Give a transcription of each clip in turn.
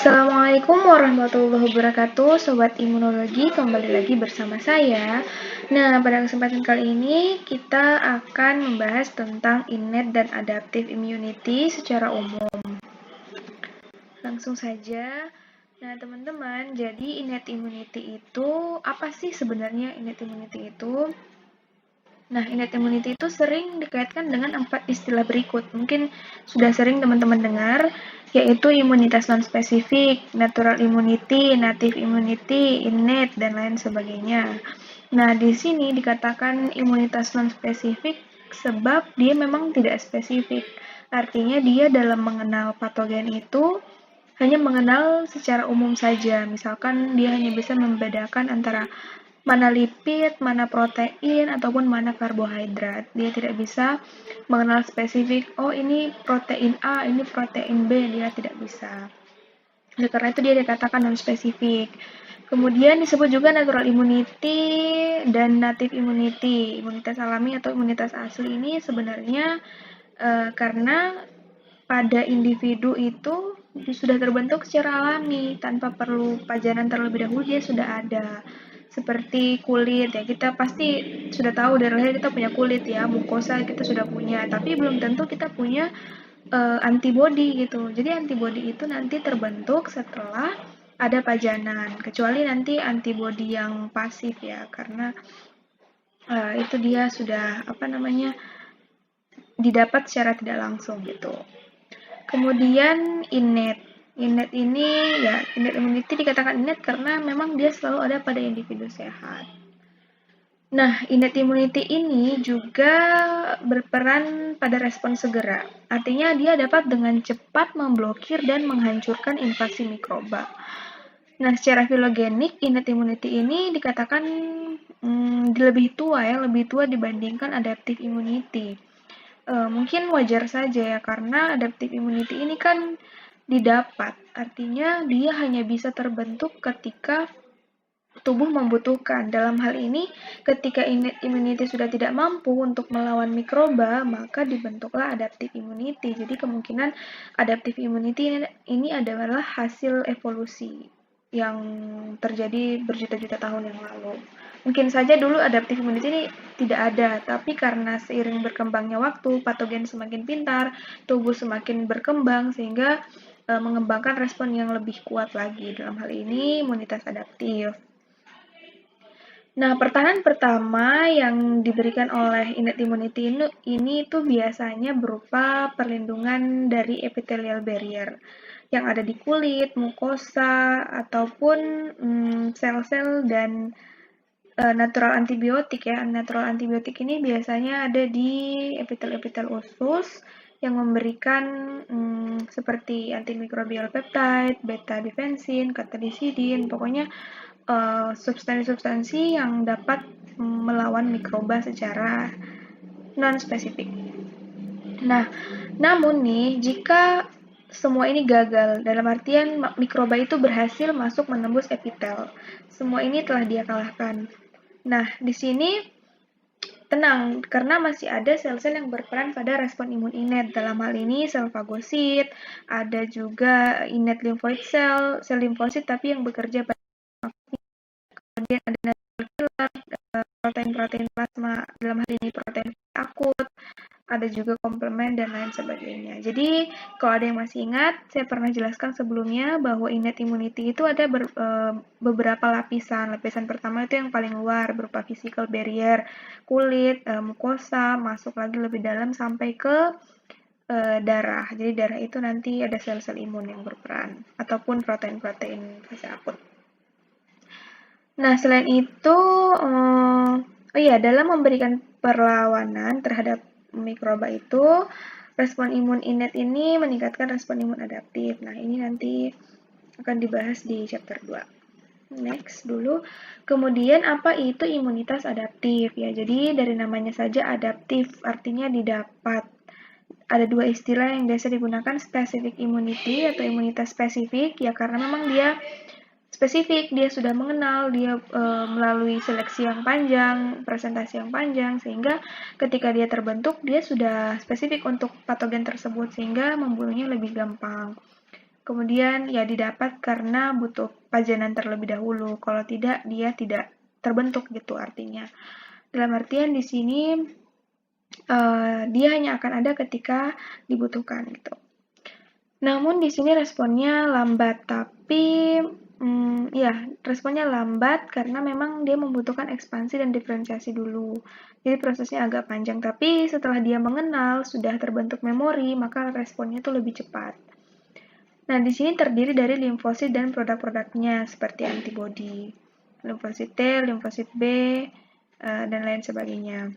Assalamualaikum warahmatullahi wabarakatuh, Sobat Imunologi, kembali lagi bersama saya. Nah, pada kesempatan kali ini kita akan membahas tentang innate dan adaptive immunity secara umum. Langsung saja. Nah, teman-teman, jadi innate immunity itu apa sih sebenarnya innate immunity itu? Nah, innate immunity itu sering dikaitkan dengan 4 istilah berikut. Mungkin sudah sering teman-teman dengar, yaitu imunitas non-spesifik, natural immunity, native immunity, innate, dan lain sebagainya. Nah, di sini dikatakan imunitas non-spesifik sebab dia memang tidak spesifik. Artinya dia dalam mengenal patogen itu hanya mengenal secara umum saja. Misalkan dia hanya bisa membedakan antara mana lipid, mana protein, ataupun mana karbohidrat. Dia tidak bisa mengenal spesifik, oh ini protein A, ini protein B, dia tidak bisa. Oleh karena itu dia dikatakan non-spesifik. Kemudian disebut juga natural immunity dan native immunity. Imunitas alami atau imunitas asli ini sebenarnya karena pada individu itu sudah terbentuk secara alami tanpa perlu pajanan terlebih dahulu, dia sudah ada. Seperti kulit ya, kita pasti sudah tahu dari lahir kita punya kulit ya, mukosa kita sudah punya, tapi belum tentu kita punya antibody gitu. Jadi antibody itu nanti terbentuk setelah ada pajanan, kecuali nanti antibody yang pasif ya, karena itu dia sudah didapat secara tidak langsung gitu. Kemudian innate. Innate ini ya, innate immunity dikatakan innate karena memang dia selalu ada pada individu sehat. Nah, innate immunity ini juga berperan pada respon segera. Artinya dia dapat dengan cepat memblokir dan menghancurkan invasi mikroba. Nah, secara filogenik, innate immunity ini dikatakan lebih tua dibandingkan adaptive immunity. Mungkin wajar saja ya, karena adaptive immunity ini kan didapat, artinya dia hanya bisa terbentuk ketika tubuh membutuhkan. Dalam hal ini, ketika innate immunity sudah tidak mampu untuk melawan mikroba, maka dibentuklah adaptive immunity. Jadi kemungkinan adaptive immunity ini adalah hasil evolusi yang terjadi berjuta-juta tahun yang lalu. Mungkin saja dulu adaptive immunity ini tidak ada, tapi karena seiring berkembangnya waktu, patogen semakin pintar, tubuh semakin berkembang, sehingga mengembangkan respon yang lebih kuat lagi. Dalam hal ini, imunitas adaptif. Nah, pertahanan pertama yang diberikan oleh innate immunity ini tuh biasanya berupa perlindungan dari epithelial barrier yang ada di kulit, mukosa, ataupun sel-sel dan natural antibiotik ya. Natural antibiotik ini biasanya ada di epitel-epitel usus yang memberikan seperti antimikrobial peptide, beta defensin, katalisidin, pokoknya substansi-substansi yang dapat melawan mikroba secara non-spesifik. Nah, namun nih, jika semua ini gagal, dalam artian mikroba itu berhasil masuk menembus epitel, semua ini telah dia kalahkan. Nah, di sini tenang, karena masih ada sel-sel yang berperan pada respon imun innate. Dalam hal ini sel fagosit, ada juga innate lymphoid cell, sel limfosit tapi yang bekerja pada kemudian ada natural killer, protein-protein plasma, dalam hal ini protein akut, ada juga komplement dan lain sebagainya. Jadi, kalau ada yang masih ingat, saya pernah jelaskan sebelumnya bahwa innate immunity itu ada beberapa lapisan. Lapisan pertama itu yang paling luar, berupa physical barrier, kulit, mukosa, masuk lagi lebih dalam sampai ke darah. Jadi, darah itu nanti ada sel-sel imun yang berperan, ataupun protein-protein fase akut. Nah, selain itu, dalam memberikan perlawanan terhadap mikroba itu, respon imun innate ini meningkatkan respon imun adaptif. Nah, ini nanti akan dibahas di chapter 2. Next dulu. Kemudian apa itu imunitas adaptif? Ya, jadi dari namanya saja adaptif, artinya didapat. Ada dua istilah yang biasa digunakan, specific immunity atau imunitas spesifik, ya karena memang dia spesifik, dia sudah mengenal, dia melalui seleksi yang panjang, presentasi yang panjang, sehingga ketika dia terbentuk, dia sudah spesifik untuk patogen tersebut, sehingga membunuhnya lebih gampang. Kemudian ya didapat karena butuh pajanan terlebih dahulu. Kalau tidak, dia tidak terbentuk gitu artinya. Dalam artian di sini dia hanya akan ada ketika dibutuhkan gitu. Namun di sini responnya lambat, tapi ya responnya lambat karena memang dia membutuhkan ekspansi dan diferensiasi dulu. Jadi prosesnya agak panjang, tapi setelah dia mengenal sudah terbentuk memori, maka responnya itu lebih cepat. Nah, di sini terdiri dari limfosit dan produk-produknya seperti antibodi, limfosit T, limfosit B, dan lain sebagainya.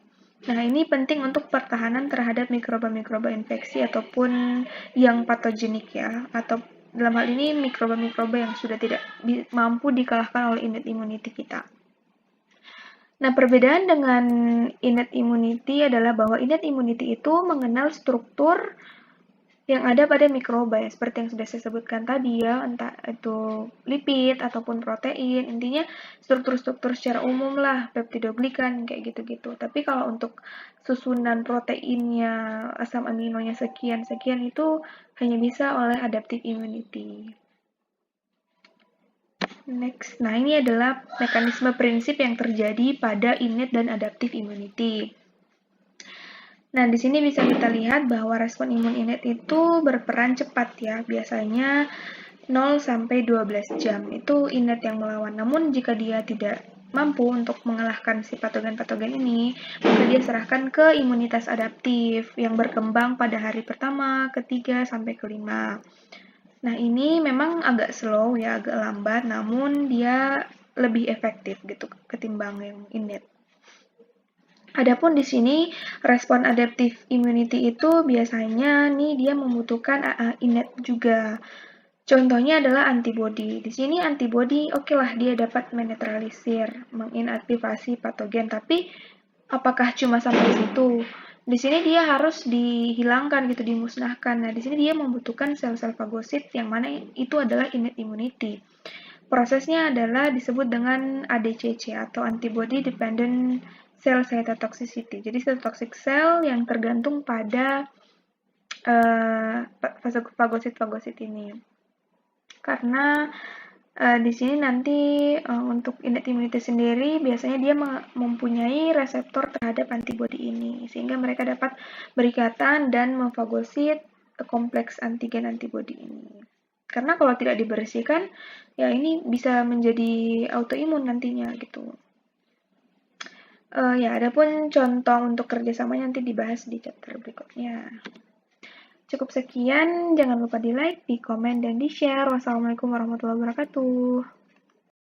Nah, ini penting untuk pertahanan terhadap mikroba-mikroba infeksi ataupun yang patogenik ya, atau dalam hal ini mikroba-mikroba yang sudah tidak mampu dikalahkan oleh innate immunity kita. Nah, perbedaan dengan innate immunity adalah bahwa innate immunity itu mengenal struktur yang ada pada mikroba ya, seperti yang sudah saya sebutkan tadi ya, entah itu lipid ataupun protein, intinya struktur-struktur secara umum lah, peptidoglikan kayak gitu-gitu. Tapi kalau untuk susunan proteinnya, asam aminonya sekian-sekian itu hanya bisa oleh adaptive immunity. Next, nah ini adalah mekanisme prinsip yang terjadi pada innate dan adaptive immunity. Nah, di sini bisa kita lihat bahwa respon imun innate itu berperan cepat ya, biasanya 0 sampai 12 jam. Itu innate yang melawan. Namun jika dia tidak mampu untuk mengalahkan si patogen-patogen ini, maka dia serahkan ke imunitas adaptif yang berkembang pada hari pertama, ketiga, sampai kelima. Nah, ini memang agak slow ya, agak lambat, namun dia lebih efektif gitu ketimbang yang innate. Adapun di sini respon adaptive immunity itu biasanya nih dia membutuhkan innate juga. Contohnya adalah antibody. Di sini antibody oke lah dia dapat menetralisir, menginaktivasi patogen, tapi apakah cuma sampai situ? Di sini dia harus dihilangkan gitu, dimusnahkan. Nah, di sini dia membutuhkan sel-sel fagosit yang mana itu adalah innate immunity. Prosesnya adalah disebut dengan ADCC atau antibody dependent cell cytotoxicity. Jadi cytotoxic cell yang tergantung pada fagosit-fagosit ini. Karena di sini nanti untuk innate immunity sendiri biasanya dia mempunyai reseptor terhadap antibody ini sehingga mereka dapat berikatan dan memfagosit kompleks antigen antibody ini. Karena kalau tidak dibersihkan ya ini bisa menjadi autoimun nantinya gitu. Ya, adapun contoh untuk kerjasamanya nanti dibahas di chapter berikutnya. Cukup sekian, jangan lupa di like, di komen, dan di share. Wassalamualaikum warahmatullahi wabarakatuh.